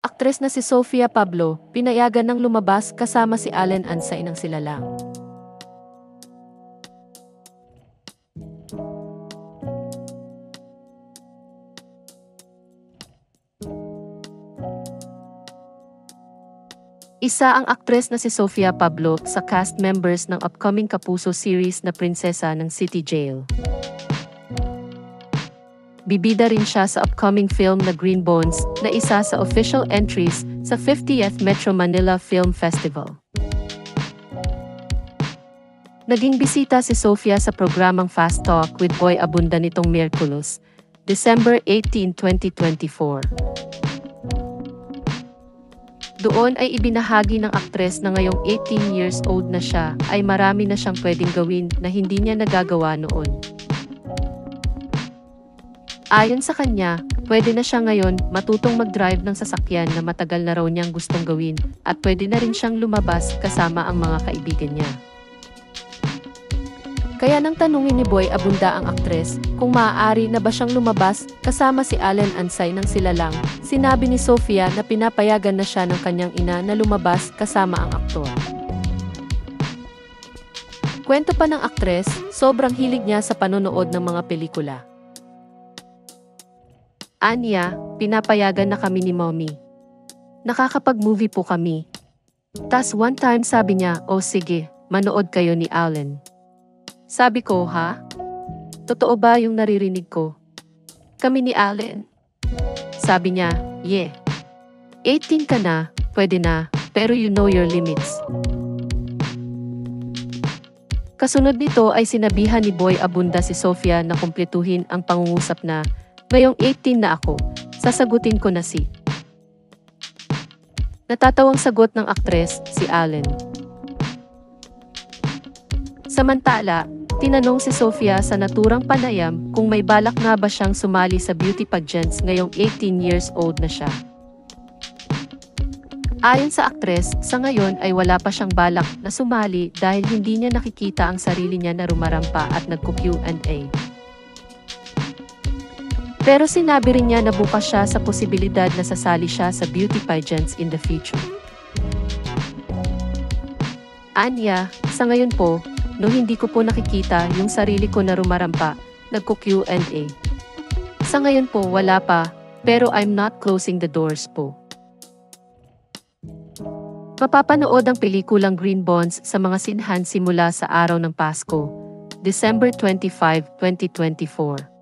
Aktres na si Sofia Pablo, pinayagan ng lumabas kasama si Allen Ansay ng sila lang. Isa ang aktres na si Sofia Pablo sa cast members ng upcoming Kapuso series na Prinsesa ng City Jail. Bibida rin siya sa upcoming film na Green Bones na isa sa official entries sa 50th Metro Manila Film Festival. Naging bisita si Sofia sa programang Fast Talk with Boy Abunda nitong Miyerkules, December 18, 2024. Doon ay ibinahagi ng aktres na ngayong 18 years old na siya ay marami na siyang pwedeng gawin na hindi niya nagagawa noon. Ayon sa kanya, pwede na siya ngayon matutong mag-drive ng sasakyan na matagal na raw niyang gustong gawin at pwede na rin siyang lumabas kasama ang mga kaibigan niya. Kaya nang tanungin ni Boy Abunda ang aktres kung maaari na ba siyang lumabas kasama si Allen Ansay ng sila lang, sinabi ni Sofia na pinapayagan na siya ng kanyang ina na lumabas kasama ang aktor. Kwento pa ng aktres, sobrang hilig niya sa panonood ng mga pelikula. Anya, pinapayagan na kami ni Mommy. Nakakapag-movie po kami. Tas one time sabi niya, "Oh sige, manood kayo ni Allen." Sabi ko, "Ha? Totoo ba yung naririnig ko? Kami ni Allen?" Sabi niya, "Yeah. 18 ka na, pwede na, pero you know your limits." Kasunod nito ay sinabihan ni Boy Abunda si Sofia na kumpletuhin ang pangungusap na, "Ngayong 18 na ako, sasagutin ko na si." Natatawang sagot ng aktres, si Allen. Samantala, tinanong si Sofia sa naturang panayam kung may balak nga ba siyang sumali sa beauty pageants ngayong 18 years old na siya. Ayon sa aktres, sa ngayon ay wala pa siyang balak na sumali dahil hindi niya nakikita ang sarili niya na rumarampa at nagko-Q&A. Pero sinabi rin niya na bukas siya sa posibilidad na sasali siya sa beauty pageants in the future. Anya, sa ngayon po, no hindi ko po nakikita yung sarili ko na rumarampa, nagko-Q&A. Sa ngayon po wala pa, pero I'm not closing the doors po. Mapapanood ang pelikulang Green Bones sa mga sinhan simula sa araw ng Pasko, December 25, 2024.